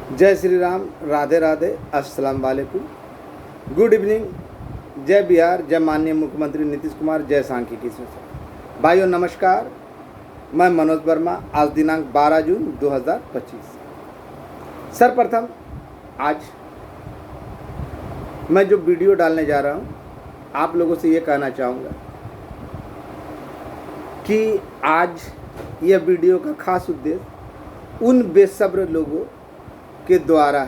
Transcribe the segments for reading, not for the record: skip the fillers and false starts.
जय श्री राम, राधे राधे, अस्सलाम वालेकुम, गुड इवनिंग, जय बिहार, जय माननीय मुख्यमंत्री नीतीश कुमार, जय सांख्यिकी संसद। भाइयों नमस्कार, मैं मनोज वर्मा। आज दिनांक 12 जून 2025। सर्वप्रथम आज मैं जो वीडियो डालने जा रहा हूँ, आप लोगों से ये कहना चाहूँगा कि आज यह वीडियो का खास उद्देश्य उन बेसब्र लोगों के द्वारा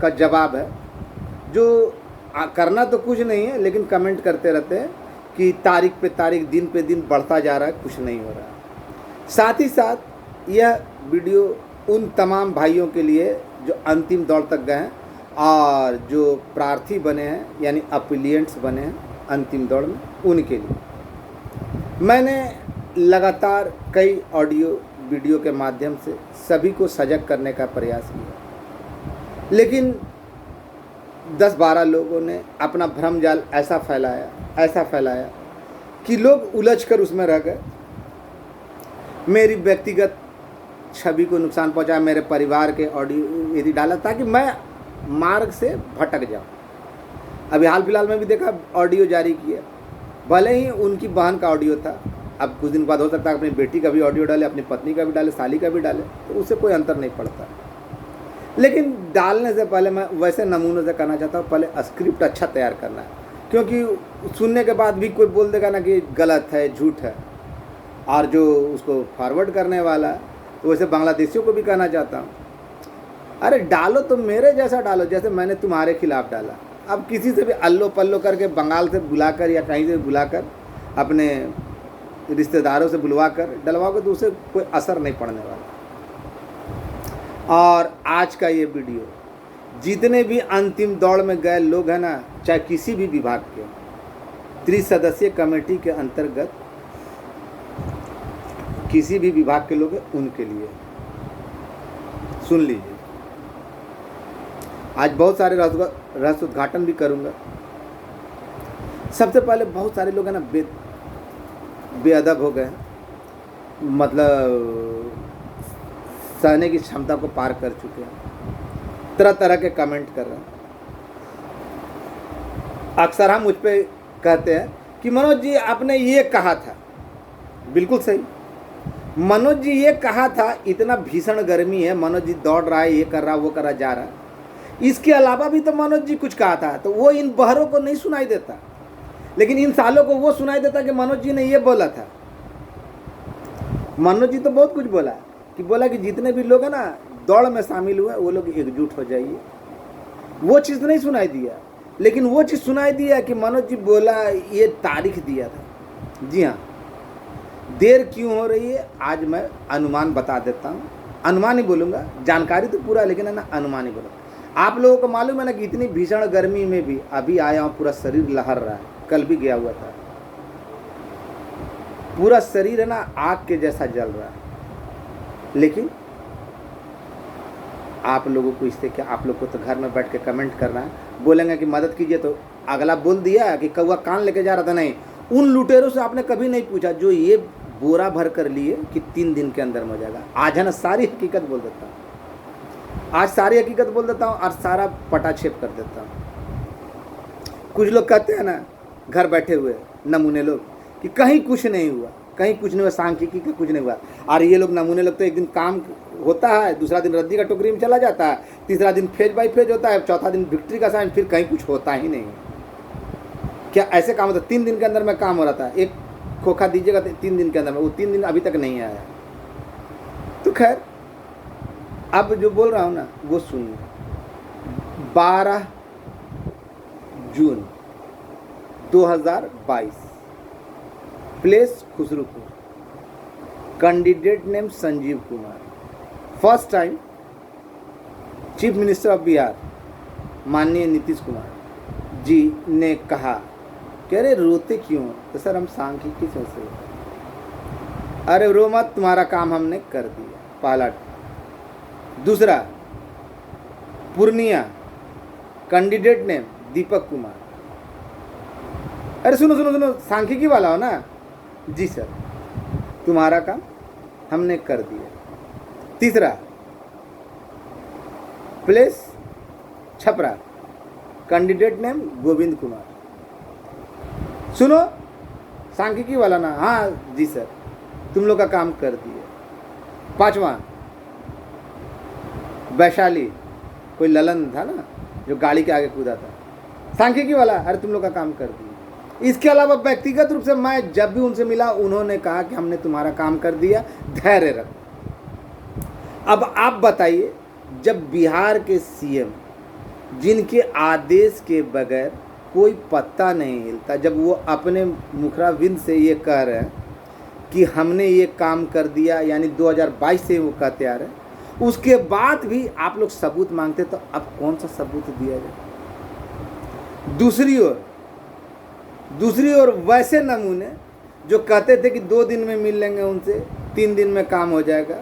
का जवाब है जो करना तो कुछ नहीं है, लेकिन कमेंट करते रहते हैं कि तारीख पे तारीख, दिन पे दिन बढ़ता जा रहा है, कुछ नहीं हो रहा है। साथ ही साथ यह वीडियो उन तमाम भाइयों के लिए जो अंतिम दौर तक गए हैं और जो प्रार्थी बने हैं, यानी अपीलियंट्स बने हैं अंतिम दौर में, उनके लिए मैंने लगातार कई ऑडियो वीडियो के माध्यम से सभी को सजग करने का प्रयास किया, लेकिन 10-12 लोगों ने अपना भ्रम जाल ऐसा फैलाया कि लोग उलझकर उसमें रह गए। मेरी व्यक्तिगत छवि को नुकसान पहुंचा, मेरे परिवार के ऑडियो यदि डाला ताकि मैं मार्ग से भटक जाऊं। अभी हाल फिलहाल में भी देखा, ऑडियो जारी किया, भले ही उनकी बहन का ऑडियो था, अब कुछ दिन बाद हो सकता है अपनी बेटी का भी ऑडियो डाले, अपनी पत्नी का भी डाले, साली का भी डाले, तो उससे कोई अंतर नहीं पड़ता। लेकिन डालने से पहले मैं वैसे नमूनों से कहना चाहता हूँ, पहले स्क्रिप्ट अच्छा तैयार करना है, क्योंकि सुनने के बाद भी कोई बोल देगा ना कि गलत है, झूठ है, और जो उसको फॉरवर्ड करने वाला है, तो वैसे बांग्लादेशियों को भी कहना चाहता हूँ, अरे डालो तो मेरे जैसा डालो, जैसे मैंने तुम्हारे खिलाफ डाला। अब किसी से भी अल्लो पल्लो करके बंगाल से बुलाकर या कहीं से बुलाकर अपने रिश्तेदारों से बुलवा कर डलवाओगे तो उसे कोई असर नहीं पड़ने वाला। और आज का ये वीडियो जितने भी अंतिम दौड़ में गए लोग हैं ना, चाहे किसी भी विभाग के, त्रिसदस्यीय कमेटी के अंतर्गत किसी भी विभाग के लोग हैं, उनके लिए सुन लीजिए। आज बहुत सारे रहस्य उद्घाटन भी करूंगा। सबसे पहले बहुत सारे लोग हैं ना बेअदब हो गए, मतलब सहने की क्षमता को पार कर चुके हैं, तरह तरह के कमेंट कर रहे हैं। अक्सर हम मुझ पे कहते हैं कि मनोज जी आपने ये कहा था, बिल्कुल सही, मनोज जी ये कहा था, इतना भीषण गर्मी है, मनोज जी दौड़ रहा है, ये कर रहा, वो कर रहा, जा रहा है, इसके अलावा भी तो मनोज जी कुछ कहा था, तो वो इन बहरों को नहीं सुनाई देता, लेकिन इन सालों को वो सुनाई देता कि मनोज जी ने ये बोला था। मनोज जी तो बहुत कुछ बोला कि जितने भी लोग हैं ना दौड़ में शामिल हुए, वो लोग एकजुट हो जाइए। वो चीज़ नहीं सुनाई दिया, लेकिन वो चीज़ सुनाई दिया कि मनोज जी बोला, ये तारीख दिया था। जी हाँ, देर क्यों हो रही है आज मैं अनुमान बता देता हूँ। अनुमान ही बोलूँगा, जानकारी तो पूरा, लेकिन है ना अनुमान ही बोलूँगा। आप लोगों को मालूम है ना कि इतनी भीषण गर्मी में भी अभी आया हूँ, पूरा शरीर लहर रहा है, कल भी गया हुआ था, पूरा शरीर है ना आग के जैसा जल रहा है। लेकिन आप लोगों को इससे क्या, आप लोग को तो घर में बैठ के कमेंट करना है, बोलेंगे कि मदद कीजिए, तो अगला बोल दिया कि कौवा कान लेके जा रहा था। नहीं, उन लुटेरों से आपने कभी नहीं पूछा जो ये बोरा भर कर लिए कि 3 दिन के अंदर में हो जाएगा। आज है ना सारी हकीकत बोल देता हूँ, आज सारी हकीकत बोल देता हूँ और सारा पटाक्षेप कर देता हूँ। कुछ लोग कहते हैं ना घर बैठे हुए नमूने लोग कि कहीं कुछ नहीं हुआ, कहीं कुछ नहीं हुआ, सांख्यिकी का कुछ नहीं हुआ। और ये लोग नमूने लोग तो एक दिन काम होता है, दूसरा दिन रद्दी का टोकरी में चला जाता है, तीसरा दिन फेज बाई फेज होता है, चौथा दिन विक्ट्री का साइन, फिर कहीं कुछ होता ही नहीं। क्या ऐसे काम होता है? 3 दिन के अंदर में काम हो रहा था, एक खोखा दीजिएगा 3 दिन के अंदर में, वो 3 दिन अभी तक नहीं आया। तो खैर अब जो बोल रहा हूँ ना वो सुनिए। 12 जून 2022, place Khusrupur, candidate name Sanjeev Kumar, first time chief minister of Bihar माननीय नीतीश कुमार जी ने कहा कि अरे रोते क्यों? तो सर हम सांख्यिकी से, अरे रो मत, तुम्हारा काम हमने कर दिया, पहला। दूसरा, पूर्णिया, कैंडिडेट नेम दीपक कुमार, अरे सुनो सुनो सुनो, सांख्यिकी वाला हो ना? जी सर, तुम्हारा काम हमने कर दिया। तीसरा, place Chhapra, candidate name Govind Kumar. सुनो, सांख्यिकी वाला ना, हाँ जी सर, तुम लोग का काम कर दिए। 5वां वैशाली, कोई ललन था ना जो गाड़ी के आगे कूदा था, सांख्यिकी वाला, अरे तुम लोग का काम कर दिया। इसके अलावा व्यक्तिगत रूप से मैं जब भी उनसे मिला, उन्होंने कहा कि हमने तुम्हारा काम कर दिया, धैर्य रखो। अब आप बताइए, जब बिहार के सीएम जिनके आदेश के बगैर कोई पत्ता नहीं हिलता, जब वो अपने मुखराबिंद से ये कह रहे हैं कि हमने ये काम कर दिया, यानी 2022 से वो कहते आ रहे हैं, उसके बाद भी आप लोग सबूत मांगते, तो अब कौन सा सबूत दिया जाए? दूसरी ओर वैसे नमूने जो कहते थे कि 2 दिन में मिल लेंगे उनसे, 3 दिन में काम हो जाएगा,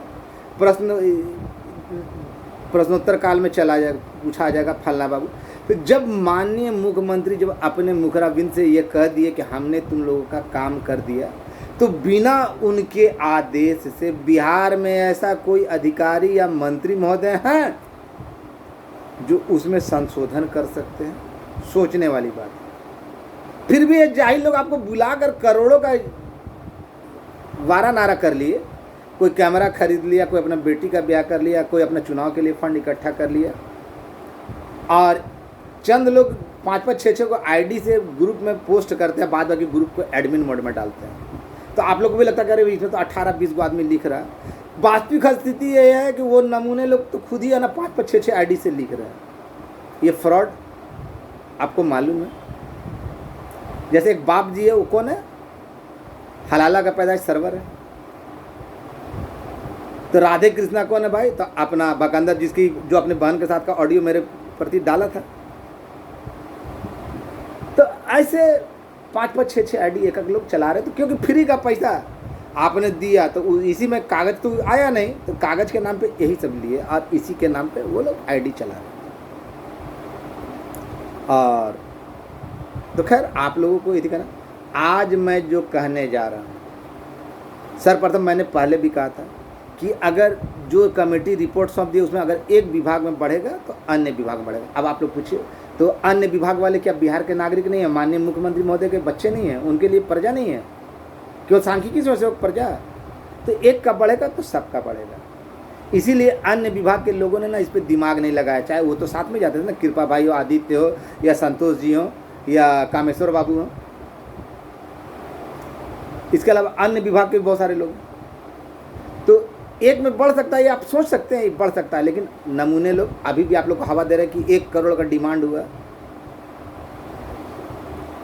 प्रश्नोत्तर काल में चला जाएगा, पूछा जाएगा फलना बाबू। तो जब माननीय मुख्यमंत्री जब अपने मुखराबिंद से ये कह दिए कि हमने तुम लोगों का काम कर दिया, तो बिना उनके आदेश से बिहार में ऐसा कोई अधिकारी या मंत्री महोदय हैं जो उसमें संशोधन कर सकते हैं? सोचने वाली बात। फिर भी ये जाहिल लोग आपको बुलाकर करोड़ों का वारा नारा कर लिए, कोई कैमरा खरीद लिया, कोई अपना बेटी का ब्याह कर लिया, कोई अपना चुनाव के लिए फंड इकट्ठा कर लिया, और चंद लोग 5-5, 6-6 को आईडी से ग्रुप में पोस्ट करते हैं, बाद बाकी ग्रुप को एडमिन मोड में डालते हैं। तो आप लोग को भी लगता है कि अरे इसमें तो 18-20 आदमी लिख रहा है। वास्तविक स्थिति ये है कि वो नमूने लोग तो खुद ही है ना 5-5, 6-6 आईडी से लिख रहे हैं। ये फ्रॉड आपको मालूम है? जैसे एक बाप जी है, वो कौन है? हलाला का पैदाइश सर्वर है। तो राधे कृष्णा कौन है भाई? तो अपना बकंदर, जिसकी जो अपने बहन के साथ का ऑडियो मेरे प्रति डाला था। तो ऐसे 5-5, 6-6 आईडी एक लोग चला रहे, तो क्योंकि फ्री का पैसा आपने दिया, तो इसी में कागज तो आया नहीं, तो कागज के नाम पे यही सब लिए, और इसी के नाम पे वो लोग आईडी चला रहे। और तो खैर आप लोगों को ये कहना, आज मैं जो कहने जा रहा हूँ, सर्वप्रथम मैंने पहले भी कहा था कि अगर जो कमेटी रिपोर्ट सौंप दी उसमें अगर एक विभाग में बढ़ेगा तो अन्य विभाग में बढ़ेगा। अब आप लोग पूछिए, तो अन्य विभाग वाले क्या बिहार के नागरिक नहीं है? माननीय मुख्यमंत्री महोदय के बच्चे नहीं हैं? उनके लिए प्रजा नहीं है? क्यों सांख्यिकी से प्रजा? तो एक का बढ़ेगा तो सबका बढ़ेगा। इसीलिए अन्य विभाग के लोगों ने ना इस पर दिमाग नहीं लगाया, चाहे वो तो साथ में जाते थे ना, कृपा भाई हो, आदित्य हो, या संतोष जी हो, या कामेश्वर बाबू हो। इसके अलावा अन्य विभाग के भी बहुत सारे लोग, तो एक में बढ़ सकता है, ये आप सोच सकते हैं बढ़ सकता है, लेकिन नमूने लोग अभी भी आप लोग को हवा दे रहे हैं कि 1 करोड़ का डिमांड हुआ।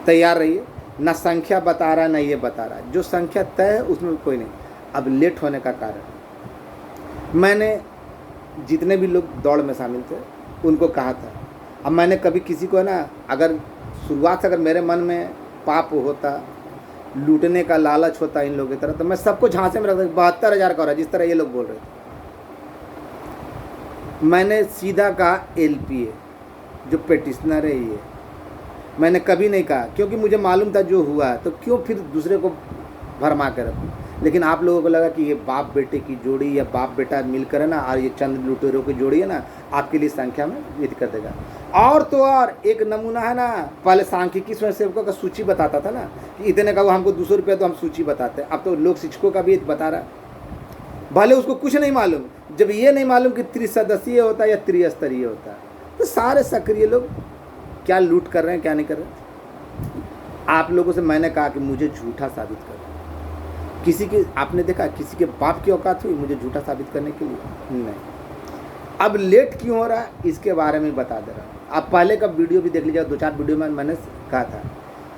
तैयार रहिए, ना संख्या बता रहा ना ये बता रहा, जो संख्या तय है उसमें कोई नहीं। अब लेट होने का कारण, मैंने जितने भी लोग दौड़ में शामिल थे उनको कहा था, अब मैंने कभी किसी को ना, अगर शुरुआत से अगर मेरे मन में पाप होता, लूटने का लालच होता इन लोगों की तरह, तो मैं सबको झांसे में रख देता। 72,000 का हो रहा है जिस तरह ये लोग बोल रहे थे। मैंने सीधा कहा एलपीए जो पिटिशनर है ये, मैंने कभी नहीं कहा, क्योंकि मुझे मालूम था जो हुआ, तो क्यों फिर दूसरे को भरमा कर रखूं। लेकिन आप लोगों को लगा कि ये बाप बेटे की जोड़ी या बाप बेटा मिलकर है ना, और ये चंद लुटेरों की जोड़ी है ना, आपके लिए संख्या में वृद्धि कर देगा। और तो और एक नमूना है ना, पहले सांख्यिकी स्वयंसेवकों का सूची बताता था ना कि इतने का, वो हमको 200 रुपये तो हम सूची बताते हैं। अब तो लोक शिक्षकों का भी बता रहा है, भले उसको कुछ नहीं मालूम। जब ये नहीं मालूम कि त्रिसदस्यीय होता है या त्रिस्तरीय होता है, तो सारे सक्रिय लोग क्या लूट कर रहे हैं क्या नहीं कर रहे हैं। आप लोगों से मैंने कहा कि मुझे झूठा साबित कर, किसी के, आपने देखा किसी के बाप की औकात हुई मुझे झूठा साबित करने के लिए? नहीं। अब लेट क्यों हो रहा है इसके बारे में बता दे रहा हूँ। आप पहले का वीडियो भी देख लीजिए, 2-4 वीडियो में मैंने कहा था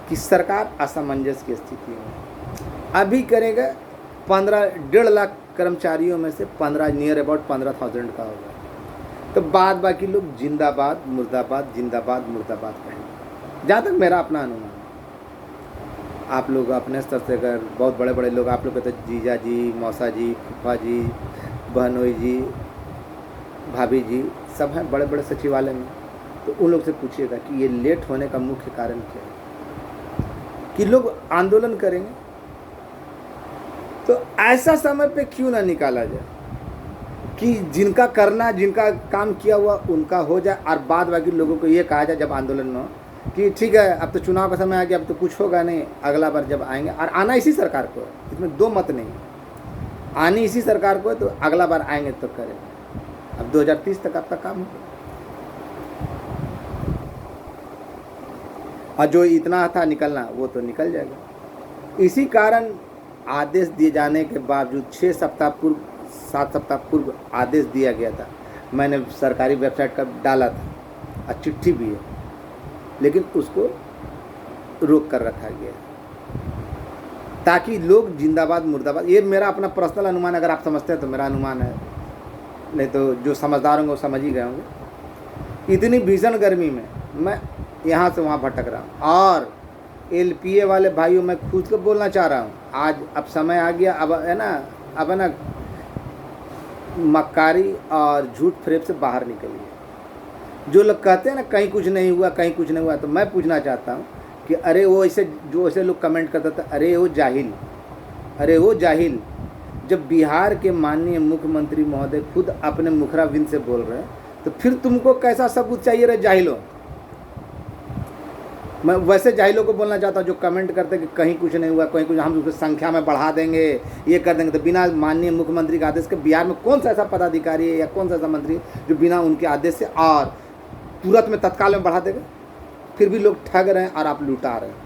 कि सरकार असमंजस की स्थिति में अभी करेगा। 1.5 लाख कर्मचारियों में से 15 नियर अबाउट 15,000 का होगा, तो बाद बाकी लोग जिंदाबाद मुर्दाबाद जिंदाबाद मुर्दाबाद कहेंगे, जहाँ तक मेरा अपना अनुमान। आप लोग अपने स्तर से अगर बहुत बड़े बड़े लोग, आप लोग कहते जीजा जी, मौसा जी, फूफा जी, बहनोई जी, भाभी जी, सब हैं बड़े बड़े सचिवालय में, तो उन लोग से पूछिएगा कि ये लेट होने का मुख्य कारण क्या है, कि लोग आंदोलन करेंगे तो ऐसा समय पे क्यों ना निकाला जाए। कि जिनका करना, जिनका काम किया हुआ उनका हो जाए, और बाद बाकी लोगों को ये कहा जाए जब आंदोलन में हो कि ठीक है अब तो चुनाव का समय आ गया, अब तो कुछ होगा नहीं, अगला बार जब आएंगे, और आना इसी सरकार को है, इसमें दो मत नहीं, आनी इसी सरकार को है, तो अगला बार आएंगे तो करें। अब 2030 तक आपका काम होगा, और जो इतना था निकलना वो तो निकल जाएगा। इसी कारण आदेश दिए जाने के बावजूद 6 सप्ताह पूर्व, 7 सप्ताह पूर्व आदेश दिया गया था, मैंने सरकारी वेबसाइट का डाला था और चिट्ठी भी है, लेकिन उसको रोक कर रखा गया ताकि लोग जिंदाबाद मुर्दाबाद, ये मेरा अपना पर्सनल अनुमान, अगर आप समझते हैं तो मेरा अनुमान है, नहीं तो जो समझदार होंगे वो समझ ही गए होंगे। इतनी भीषण गर्मी में मैं यहाँ से वहाँ भटक रहा हूँ, और एलपीए वाले भाइयों मैं खुद को बोलना चाह रहा हूँ, आज अब समय आ गया, अब है ना मक्कारी और झूठ फरेब से बाहर निकलिए। जो लोग कहते हैं ना कहीं कुछ नहीं हुआ, कहीं कुछ नहीं हुआ, तो मैं पूछना चाहता हूँ कि अरे वो ऐसे, जो ऐसे लोग कमेंट करते थे, अरे वो जाहिल, अरे वो जाहिल, जब बिहार के माननीय मुख्यमंत्री महोदय खुद अपने मुखराबिंद से बोल रहे हैं, तो फिर तुमको कैसा सबूत चाहिए रे जाहिलों। मैं वैसे जाहिलों को बोलना चाहता हूँ जो कमेंट करते हैं कि कहीं कुछ नहीं हुआ, कहीं कुछ, हम उसकी संख्या में बढ़ा देंगे, ये कर देंगे, तो बिना माननीय मुख्यमंत्री के आदेश के बिहार में कौन सा ऐसा पदाधिकारी है या कौन सा ऐसा मंत्री जो बिना उनके आदेश से और तुरंत में तत्काल में बढ़ा देगा। फिर भी लोग ठग रहे हैं और आप लुटा रहे हैं।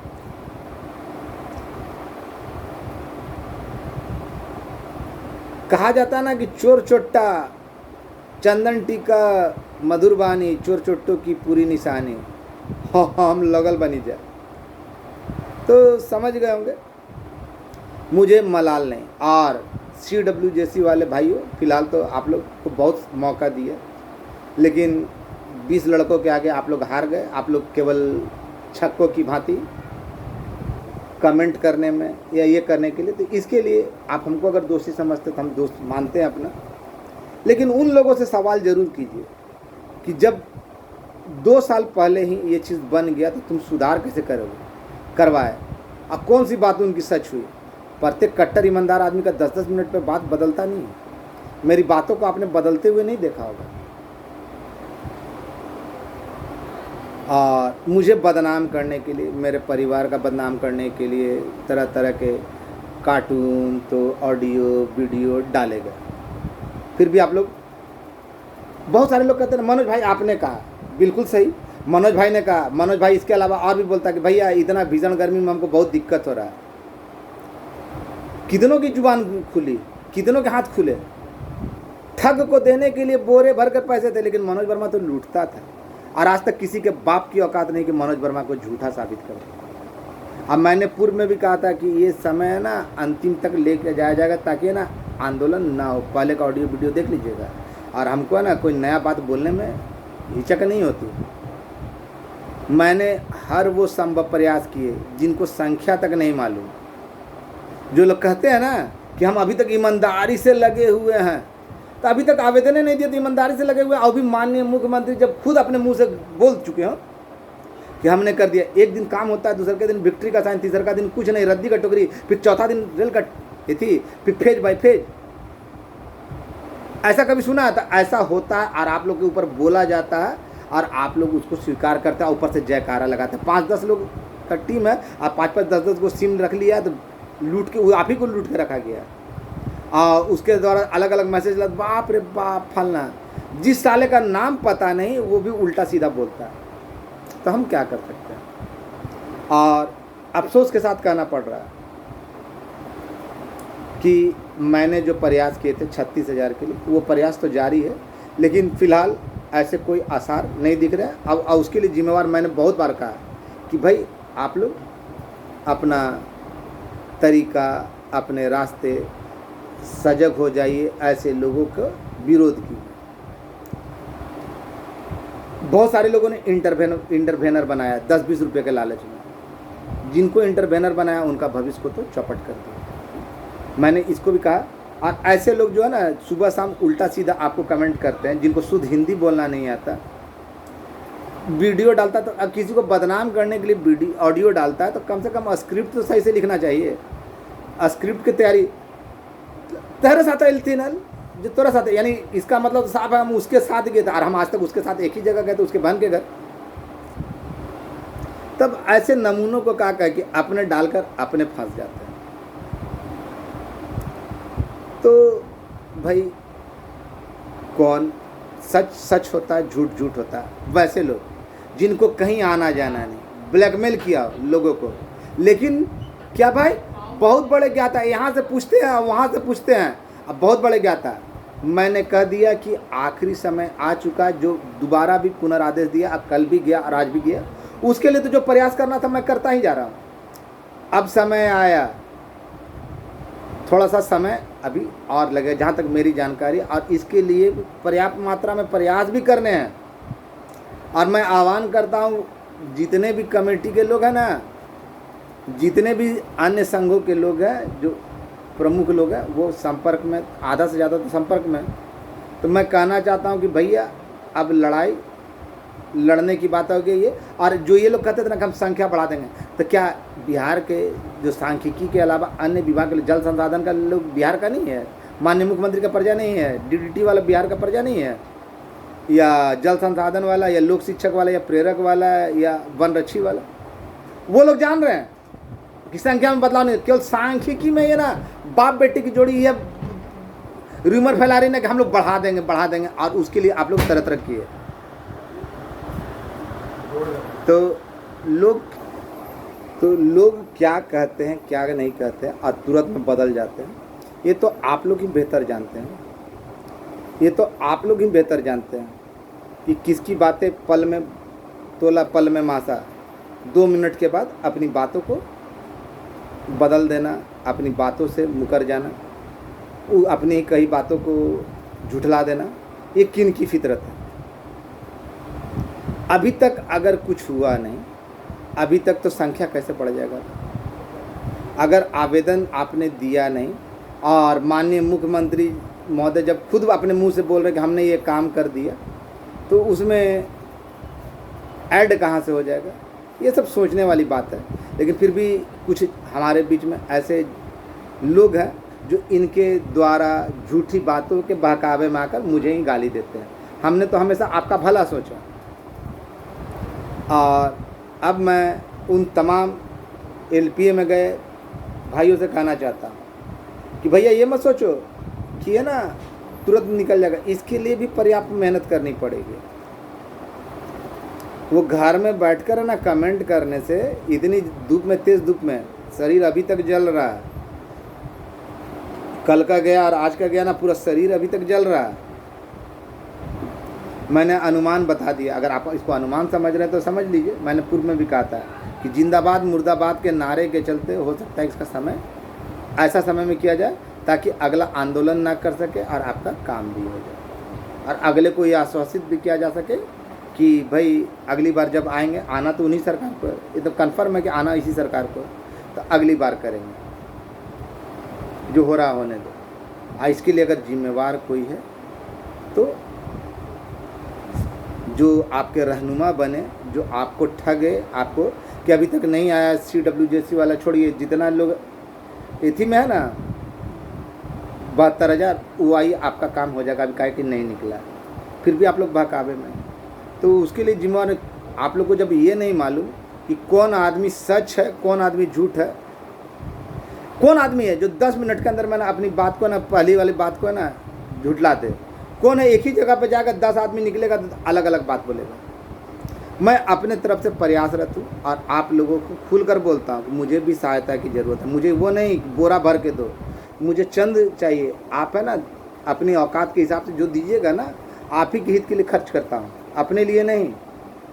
कहा जाता है ना कि चोर चोट्टा चंदन टीका मधुर बानी, चोर चोट्टों की पूरी निशानी, हम लगल बनी जाए, तो समझ गए होंगे। मुझे मलाल नहीं, और CWJC वाले भाइयों, फिलहाल तो आप लोग को बहुत मौका दिया, लेकिन 20 लड़कों के आगे आप लोग हार गए। आप लोग केवल छक्कों की भांति कमेंट करने में या ये करने के लिए, तो इसके लिए आप हमको अगर दोषी समझते तो हम दोस्त मानते हैं अपना, लेकिन उन लोगों से सवाल ज़रूर कीजिए कि जब 2 साल पहले ही ये चीज़ बन गया तो तुम सुधार कैसे करोगे, करवाए, अब कौन सी बात उनकी सच हुई। प्रत्येक कट्टर ईमानदार आदमी का 10-10 मिनट पर बात बदलता नहीं है। मेरी बातों को आपने बदलते हुए नहीं देखा होगा। और मुझे बदनाम करने के लिए, मेरे परिवार का बदनाम करने के लिए तरह तरह के कार्टून तो ऑडियो वीडियो डाले गए। फिर भी आप लोग, बहुत सारे लोग कहते हैं मनोज भाई आपने कहा, बिल्कुल सही, मनोज भाई ने कहा। मनोज भाई इसके अलावा और भी बोलता है कि भैया इतना भीषण गर्मी में हमको बहुत दिक्कत हो रहा है। कितनों की जुबान खुली, कितनों के हाथ खुले। ठग को देने के लिए बोरे भर कर पैसे थे, लेकिन मनोज वर्मा तो लूटता था, और आज तक किसी के बाप की औकात नहीं कि मनोज वर्मा को झूठा साबित कर दे। अब मैंने पूर्व में भी कहा था कि ये समय ना अंतिम तक लेके जाया जाएगा, ताकि ना आंदोलन ना हो। पहले का ऑडियो वीडियो देख लीजिएगा, और हमको ना कोई नया बात बोलने में हिचक नहीं होती। मैंने हर वो संभव प्रयास किए जिनको संख्या तक नहीं मालूम। जो लोग कहते हैं ना कि हम अभी तक ईमानदारी से लगे हुए हैं, तो अभी तक आवेदन नहीं दिए तो ईमानदारी से लगे हुए। अभी माननीय मुख्यमंत्री जब खुद अपने मुंह से बोल चुके हो कि हमने कर दिया, एक दिन काम होता है, दूसरे के दिन विक्ट्री का साइन, तीसरे का दिन कुछ नहीं, रद्दी का टोकरी, फिर चौथा दिन रेल का थी, फिर फेज बाई फेज। ऐसा कभी सुना था? ऐसा होता है, और आप लोग के ऊपर बोला जाता है और आप लोग उसको स्वीकार करते हैं, ऊपर से जयकारा लगाते हैं। 5-10 लोग का टीम है, और 5-5, 10-10 को सिम रख लिया, तो लूट के आप ही को लूट के रखा गया। और उसके द्वारा अलग अलग मैसेज लग, बाप रे बाप फलना, जिस साले का नाम पता नहीं वो भी उल्टा सीधा बोलता है। तो हम क्या कर सकते हैं। और अफसोस के साथ कहना पड़ रहा है कि मैंने जो प्रयास किए थे 36,000 के लिए, वो प्रयास तो जारी है, लेकिन फ़िलहाल ऐसे कोई आसार नहीं दिख रहा है। अब उसके लिए जिम्मेवार मैंने बहुत बार कहा कि भाई आप लोग अपना तरीका, अपने रास्ते सजग हो जाइए, ऐसे लोगों का विरोध कीजिए। बहुत सारे लोगों ने इंटरवेनर बनाया 10-20 रुपये के लालच में। जिनको इंटरवेनर बनाया उनका भविष्य को तो चौपट कर दिया। मैंने इसको भी कहा। और ऐसे लोग जो है ना सुबह शाम उल्टा सीधा आपको कमेंट करते हैं, जिनको शुद्ध हिंदी बोलना नहीं आता, वीडियो डालता तो अब किसी को बदनाम करने के लिए वीडियो ऑडियो डालता है, तो कम से कम स्क्रिप्ट तो सही से लिखना चाहिए। स्क्रिप्ट की तैयारी तेरे साथ जो तोरा साथ है, यानी इसका मतलब तो साफ है हम उसके साथ गए थे और हम आज तक उसके साथ एक ही जगह गए थे, उसके बहन के घर। तब ऐसे नमूनों को क्या कह कि अपने डालकर अपने फंस जाते हैं। तो भाई कौन सच सच होता है, झूठ झूठ होता है। वैसे लोग जिनको कहीं आना जाना नहीं, ब्लैकमेल किया लोगों को, लेकिन क्या भाई बहुत बड़े ज्ञाता, यहाँ से पूछते हैं वहाँ से पूछते हैं, अब बहुत बड़े ज्ञाता। मैंने कह दिया कि आखिरी समय आ चुका, जो दोबारा भी पुनरादेश दिया, अब कल भी गया और आज भी गया, उसके लिए तो जो प्रयास करना था मैं करता ही जा रहा हूँ। अब समय आया, थोड़ा सा समय अभी और लगे जहाँ तक मेरी जानकारी, और इसके लिए पर्याप्त मात्रा में प्रयास भी करने हैं। और मैं आह्वान करता हूँ जितने भी कमेटी के लोग हैं ना, जितने भी अन्य संघों के लोग हैं, जो प्रमुख लोग हैं, वो संपर्क में, आधा से ज़्यादा तो संपर्क में। तो मैं कहना चाहता हूँ कि भैया अब लड़ाई लड़ने की बात हो गई है। और जो ये लोग कहते थे ना कि हम संख्या बढ़ा देंगे, तो क्या बिहार के जो सांख्यिकी के अलावा अन्य विभाग के जल संसाधन का लोग बिहार का नहीं है? माननीय मुख्यमंत्री का प्रजा नहीं है? डीडीटी वाला बिहार का प्रजा नहीं है? या जल संसाधन वाला, या लोक शिक्षक वाला, या प्रेरक वाला, या वन रक्षी वाला? वो लोग जान रहे हैं कि संख्या में बदलाव नहीं, केवल सांख्यिकी में ये ना बाप बेटी की जोड़ी ये रूमर फैला रही ना कि हम लोग बढ़ा देंगे, और उसके लिए आप लोग तरह किए। तो लोग क्या कहते हैं क्या नहीं कहते हैं और तुरंत में बदल जाते हैं। ये तो आप लोग ही बेहतर जानते हैं, ये तो आप लोग ही बेहतर जानते हैं कि किसकी बातें पल में तोला पल में मासा। 2 मिनट के बाद अपनी बातों को बदल देना, अपनी बातों से मुकर जाना, अपनी ही कई बातों को झुठला देना, ये किन की फितरत है? अभी तक अगर कुछ हुआ नहीं, अभी तक तो संख्या कैसे बढ़ जाएगा? अगर आवेदन आपने दिया नहीं और माननीय मुख्यमंत्री महोदय जब खुद अपने मुंह से बोल रहे कि हमने ये काम कर दिया, तो उसमें ऐड कहाँ से हो जाएगा? ये सब सोचने वाली बात है। लेकिन फिर भी कुछ हमारे बीच में ऐसे लोग हैं जो इनके द्वारा झूठी बातों के बहकावे में आकर मुझे ही गाली देते हैं। हमने तो हमेशा आपका भला सोचा। और अब मैं उन तमाम एलपीए में गए भाइयों से कहना चाहता हूँ कि भैया ये मत सोचो कि है ना तुरंत निकल जाएगा, इसके लिए भी पर्याप्त मेहनत करनी पड़ेगी। वो घर में बैठकर है ना कमेंट करने से, इतनी धूप में, तेज़ धूप में शरीर अभी तक जल रहा है। कल का गया और आज का गया ना, पूरा शरीर अभी तक जल रहा है। मैंने अनुमान बता दिया, अगर आप इसको अनुमान समझ रहे हैं तो समझ लीजिए। मैंने पूर्व में भी कहा था कि जिंदाबाद मुर्दाबाद के नारे के चलते हो सकता है इसका समय ऐसा समय में किया जाए ताकि अगला आंदोलन ना कर सके और आपका काम भी हो जाए, और अगले को ये आश्वासित भी किया जा सके कि भाई अगली बार जब आएंगे, आना तो उन्हीं सरकार को, ये तो कन्फर्म है कि आना इसी सरकार को, तो अगली बार करेंगे, जो हो रहा होने दो। इसके लिए अगर जिम्मेवार कोई है तो जो आपके रहनुमा बने, जो आपको ठगे, आपको कि अभी तक नहीं आया CWJC वाला छोड़िए, जितना लोग एथी में है ना 72,000, वो आई, आपका काम हो जाएगा। अभी काहे कि नहीं निकला, फिर भी आप लोग बहकावे में। तो उसके लिए जिम्मेवार आप लोग को जब ये नहीं मालूम कि कौन आदमी सच है, कौन आदमी झूठ है, कौन आदमी है जो 10 मिनट के अंदर मैंने अपनी बात को ना, पहली वाली बात को ना झुठला दे, कौन है एक ही जगह पे जाकर 10 आदमी निकलेगा तो अलग अलग बात बोलेगा। मैं अपने तरफ से प्रयासरत हूँ और आप लोगों को खुलकर बोलता हूँ कि मुझे भी सहायता की ज़रूरत है। मुझे वो नहीं बोरा भर के दो, मुझे चंद चाहिए। आप है ना अपनी औकात के हिसाब से जो दीजिएगा ना, आप ही के हित के लिए खर्च करता हूँ, अपने लिए नहीं।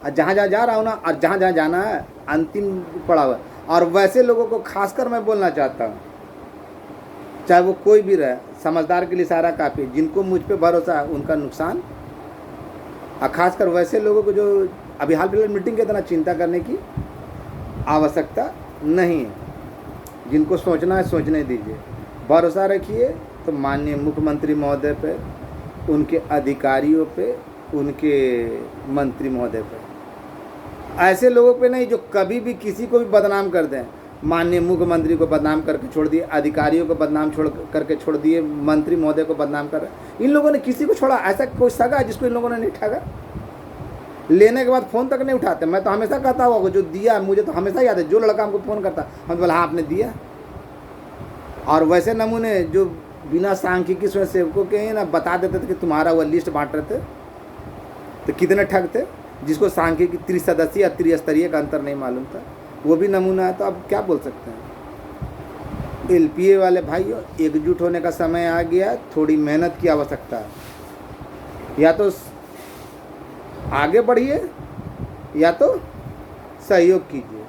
और जहाँ जहाँ जा रहा हूँ ना, और जहाँ जहाँ जाना है अंतिम पड़ा हुआ। और वैसे लोगों को खासकर मैं बोलना चाहता हूँ, चाहे वो कोई भी रहे, समझदार के लिए सारा काफ़ी, जिनको मुझ पे भरोसा है उनका नुकसान, और ख़ासकर वैसे लोगों को जो अभी हाल फिलहाल मीटिंग के इतना चिंता करने की आवश्यकता नहीं है। जिनको सोचना है सोचने दीजिए, भरोसा रखिए तो माननीय मुख्यमंत्री महोदय पे, उनके अधिकारियों पे, उनके मंत्री महोदय पे। ऐसे लोगों पे नहीं जो कभी भी किसी को भी बदनाम कर दें। माननीय मुख्यमंत्री को बदनाम करके छोड़ दिए, अधिकारियों को बदनाम करके छोड़ दिए, मंत्री महोदय को बदनाम कर रहे। इन लोगों ने किसी को छोड़ा? ऐसा कोई सगा है जिसको इन लोगों ने नहीं ठगा? लेने के बाद फ़ोन तक नहीं उठाते। मैं तो हमेशा कहता हुआ जो दिया, मुझे तो हमेशा याद है, जो लड़का हमको फ़ोन करता हम बोला हाँ आपने दिया। और वैसे नमूने जो बिना सांख्यिकी स्वयं सेवकों के ना बता देते थे कि तुम्हारा वो लिस्ट बांट रहे थे, तो कितने ठग थे जिसको सांख्यिकी त्रिसदस्यीय या त्रिस्तरीय का अंतर नहीं मालूम था, वो भी नमूना है। तो अब क्या बोल सकते हैं? एलपीए वाले भाइयों, एकजुट होने का समय आ गया, थोड़ी मेहनत की आवश्यकता है। या तो आगे बढ़िए या तो सहयोग कीजिए।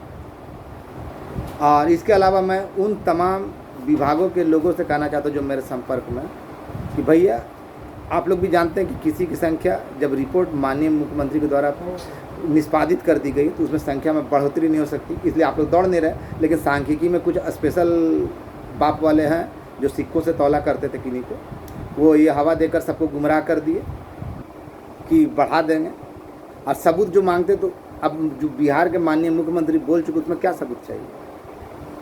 और इसके अलावा मैं उन तमाम विभागों के लोगों से कहना चाहता हूँ जो मेरे संपर्क में, कि भैया आप लोग भी जानते हैं कि किसी की संख्या जब रिपोर्ट माननीय मुख्यमंत्री के द्वारा निष्पादित कर दी गई तो उसमें संख्या में बढ़ोतरी नहीं हो सकती, इसलिए आप लोग दौड़ नहीं रहे। लेकिन सांख्यिकी में कुछ स्पेशल बाप वाले हैं जो सिक्कों से तौला करते थे किन्हीं को, वो ये हवा देकर सबको गुमराह कर दिए कि बढ़ा देंगे। और सबूत जो मांगते, तो अब जो बिहार के माननीय मुख्यमंत्री बोल चुके उसमें क्या सबूत चाहिए?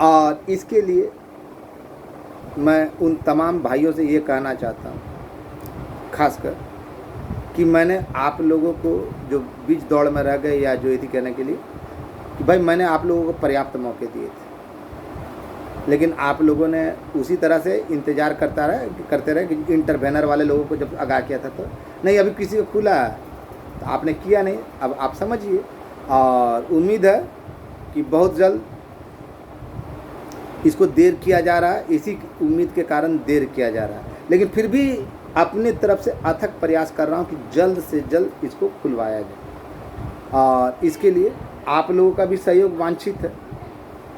और इसके लिए मैं उन तमाम भाइयों से ये कहना चाहता हूँ खासकर कि मैंने आप लोगों को जो बीच दौड़ में रह गए या जो ये थी कहने के लिए कि भाई मैंने आप लोगों को पर्याप्त मौके दिए थे, लेकिन आप लोगों ने उसी तरह से इंतज़ार करते रहे कि इंटरवेनर वाले लोगों को जब आगाह किया था तो नहीं, अभी किसी को खुला है तो आपने किया नहीं। अब आप समझिए, और उम्मीद है कि बहुत जल्द इसको देर किया जा रहा है, इसी उम्मीद के कारण देर किया जा रहा है, लेकिन फिर भी अपनी तरफ से अथक प्रयास कर रहा हूँ कि जल्द से जल्द इसको खुलवाया जाए। और इसके लिए आप लोगों का भी सहयोग वांछित है।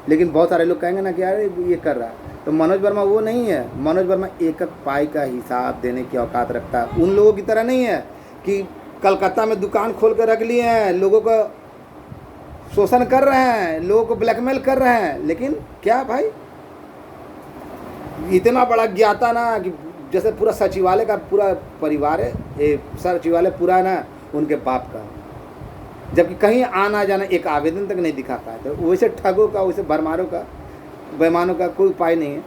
लेकिन बहुत सारे लोग कहेंगे ना कि यार ये कर रहा है, तो मनोज वर्मा वो नहीं है। मनोज वर्मा एक एक पाई का हिसाब देने की औकात रखता है। उन लोगों की तरह नहीं है कि कलकत्ता में दुकान खोल कर रख लिए हैं, लोगों का शोषण कर रहे हैं, लोगों को ब्लैकमेल कर रहे हैं। लेकिन क्या भाई, इतना बड़ा ज्ञाता ना कि जैसे पूरा सचिवालय का पूरा परिवार है, ये सचिवालय पूरा ना उनके बाप का, जबकि कहीं आना जाना एक आवेदन तक नहीं दिखा पाए। तो वैसे ठगों का, वैसे भरमारों का, बेईमानों का कोई उपाय नहीं है।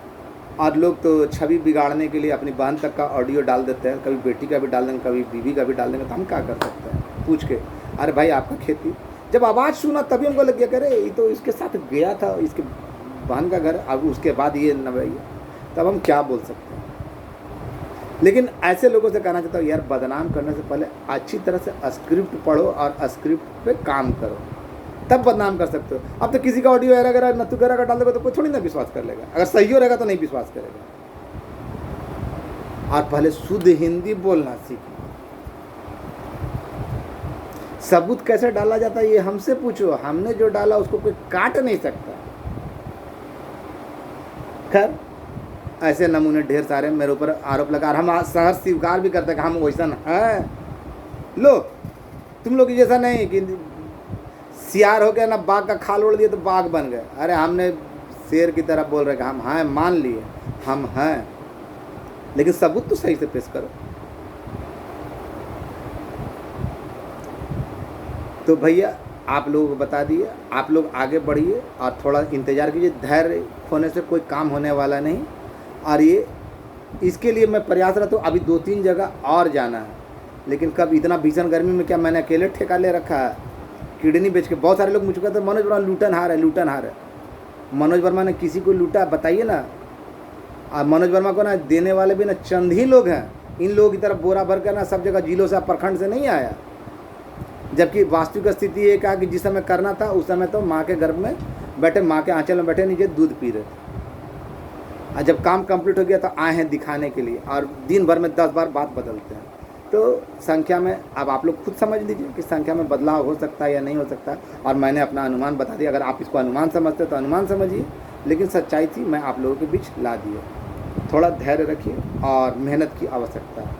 और लोग तो छवि बिगाड़ने के लिए अपनी बहन तक का ऑडियो डाल देते हैं, कभी बेटी का भी डाल देंगे, कभी बीवी का भी डाल देंगे। तो हम क्या कर सकते हैं पूछ के? अरे भाई आपका खेती, जब आवाज़ सुना तभी हमको लग गया करे ये तो इसके साथ गया था, इसके बहन का घर, अब उसके बाद ये न भैया, तब हम क्या बोल सकते हैं? लेकिन ऐसे लोगों से कहना चाहता हूँ यार, बदनाम करने से पहले अच्छी तरह से स्क्रिप्ट पढ़ो और स्क्रिप्ट पे काम करो, तब बदनाम कर सकते हो। अब तो किसी का ऑडियो एरा नत्थु गैरा का डाल देगा तो कोई थोड़ी ना विश्वास कर लेगा, अगर सही हो रहेगा तो नहीं विश्वास करेगा। और पहले शुद्ध हिंदी बोलना सीखो। सबूत कैसे डाला जाता है ये हमसे पूछो, हमने जो डाला उसको कोई काट नहीं सकता। खैर ऐसे नमूने ढेर सारे मेरे ऊपर आरोप लगा, और हम सहर्ष स्वीकार भी करते हैं कि हम वैसा हैं। लो तुम लोग जैसा नहीं कि सियार हो गया ना, बाघ का खाल ओढ़ दिए तो बाघ बन गए। अरे हमने शेर की तरह बोल रहे कि हम हैं, मान लिए हम हैं, लेकिन सबूत तो सही से पेश करो। तो भैया आप लोगों को बता दिए, आप लोग आगे बढ़िए और थोड़ा इंतज़ार कीजिए। धैर्य खोने से कोई काम होने वाला नहीं। और ये इसके लिए मैं प्रयासरत हूँ। अभी 2-3 जगह और जाना है, लेकिन कब, इतना भीषण गर्मी में क्या मैंने अकेले ठेका ले रखा है? किडनी बेच के बहुत सारे लोग मुझे कहते हैं मनोज वर्मा लूटनहार है, लूटनहार है। मनोज वर्मा ने किसी को लूटा बताइए ना? और मनोज वर्मा को ना देने वाले भी ना चंद ही लोग हैं। इन लोगों की तरफ बोरा भर कर ना सब जगह जिलों से, प्रखंड से नहीं आया। जबकि वास्तविक स्थिति ये कहा कि जिस समय करना था उस समय तो माँ के गर्भ में बैठे, माँ के आंचल में बैठे नीचे दूध पी रहे थे। और जब काम कंप्लीट हो गया तो आए हैं दिखाने के लिए, और दिन भर में 10 बार बात बदलते हैं। तो संख्या में अब आप लोग खुद समझ लीजिए कि संख्या में बदलाव हो सकता है या नहीं हो सकता। और मैंने अपना अनुमान बता दिया। अगर आप इसको अनुमान समझते तो अनुमान समझिए, लेकिन सच्चाई थी मैं आप लोगों के बीच ला दिए। थोड़ा धैर्य रखिए और मेहनत की आवश्यकता है।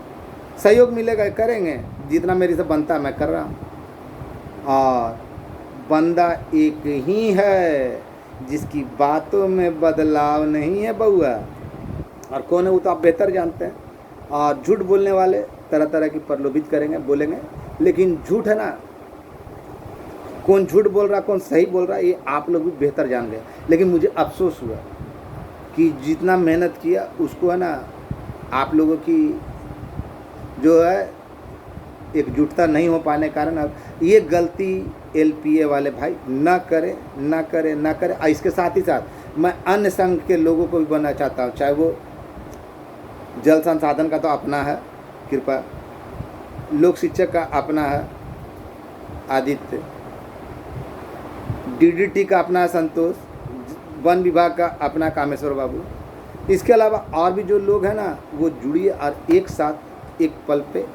सहयोग मिलेगा, करेंगे, जितना मेरे से बनता है मैं कर रहा हूँ। और बंदा एक ही है जिसकी बातों में बदलाव नहीं है बउआ। और कौन है वो तो आप बेहतर जानते हैं। और झूठ बोलने वाले तरह तरह की प्रलोभित करेंगे, बोलेंगे, लेकिन झूठ है ना, कौन झूठ बोल रहा कौन सही बोल रहा है ये आप लोग भी बेहतर जान गए। लेकिन मुझे अफसोस हुआ कि जितना मेहनत किया उसको है ना, आप लोगों की जो है एकजुटता नहीं हो पाने कारण अब ये गलती एलपीए वाले भाई ना करें, ना करें, ना करें। और इसके साथ ही साथ मैं अन्य संघ के लोगों को भी बनना चाहता हूँ, चाहे वो जल संसाधन का तो अपना है कृपा, लोक शिक्षक का अपना है आदित्य, डीडीटी का अपना है संतोष, वन विभाग का अपना कामेश्वर बाबू। इसके अलावा और भी जो लोग हैं ना वो जुड़िए और एक साथ एक पल पे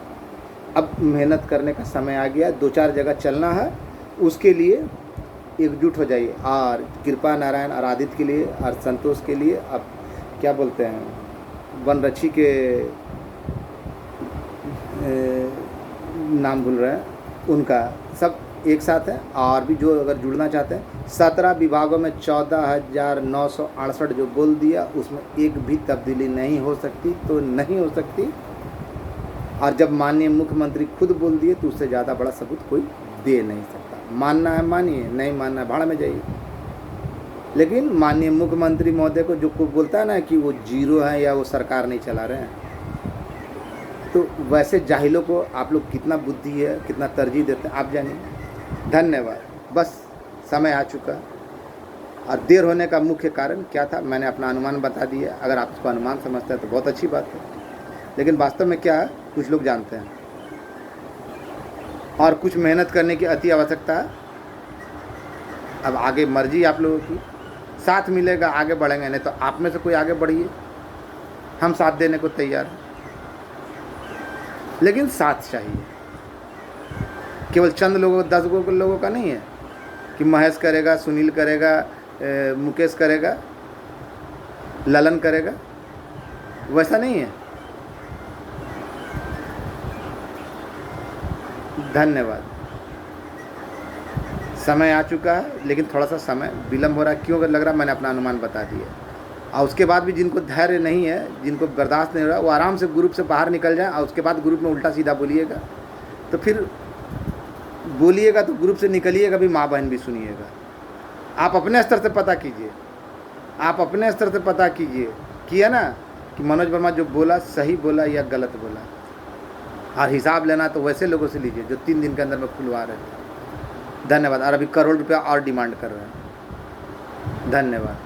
अब मेहनत करने का समय आ गया। 2-4 जगह चलना है, उसके लिए एकजुट हो जाइए। और कृपा नारायण और आदित्य के लिए और संतोष के लिए, अब क्या बोलते हैं वनरक्षी के नाम भूल रहे हैं, उनका सब एक साथ है। और भी जो अगर जुड़ना चाहते हैं, 17 विभागों में 14,968 जो बोल दिया उसमें एक भी तब्दीली नहीं हो सकती तो नहीं हो सकती। और जब माननीय मुख्यमंत्री खुद बोल दिए तो उससे ज़्यादा बड़ा सबूत कोई दे नहीं सकता। मानना है मानिए, नहीं मानना है भाड़ में जाइए। लेकिन माननीय मुख्यमंत्री महोदय को जो कोई बोलता है ना कि वो जीरो है या वो सरकार नहीं चला रहे हैं, तो वैसे जाहिलों को आप लोग कितना बुद्धि है, कितना तरजीह देते हैं आप जानिए। धन्यवाद। बस समय आ चुका और देर होने का मुख्य कारण क्या था मैंने अपना अनुमान बता दिया। अगर आप इसको अनुमान समझते हैं तो बहुत अच्छी बात है, लेकिन वास्तव में क्या है कुछ लोग जानते हैं। और कुछ मेहनत करने की अति आवश्यकता है। अब आगे मर्जी आप लोगों की, साथ मिलेगा आगे बढ़ेंगे, नहीं तो आप में से कोई आगे बढ़िए, हम साथ देने को तैयार हैं। लेकिन साथ चाहिए, केवल चंद लोगों 10 लोगों का नहीं है कि महेश करेगा, सुनील करेगा, मुकेश करेगा, ललन करेगा, वैसा नहीं है। धन्यवाद। समय आ चुका है, लेकिन थोड़ा सा समय विलम्ब हो रहा है। क्यों लग रहा, मैंने अपना अनुमान बता दिया। और उसके बाद भी जिनको धैर्य नहीं है, जिनको बर्दाश्त नहीं हो रहा, वो आराम से ग्रुप से बाहर निकल जाए। और उसके बाद ग्रुप में उल्टा सीधा बोलिएगा, तो फिर बोलिएगा तो ग्रुप से निकलिएगा भी, माँ बहन भी सुनिएगा। आप अपने स्तर से पता कीजिए, आप अपने स्तर से पता कीजिए किया ना कि मनोज वर्मा जो बोला सही बोला या गलत बोला। और हिसाब लेना तो वैसे लोगों से लीजिए जो 3 दिन के अंदर में खुलवा रहे थे। धन्यवाद। और अभी करोड़ रुपया और डिमांड कर रहे हैं। धन्यवाद।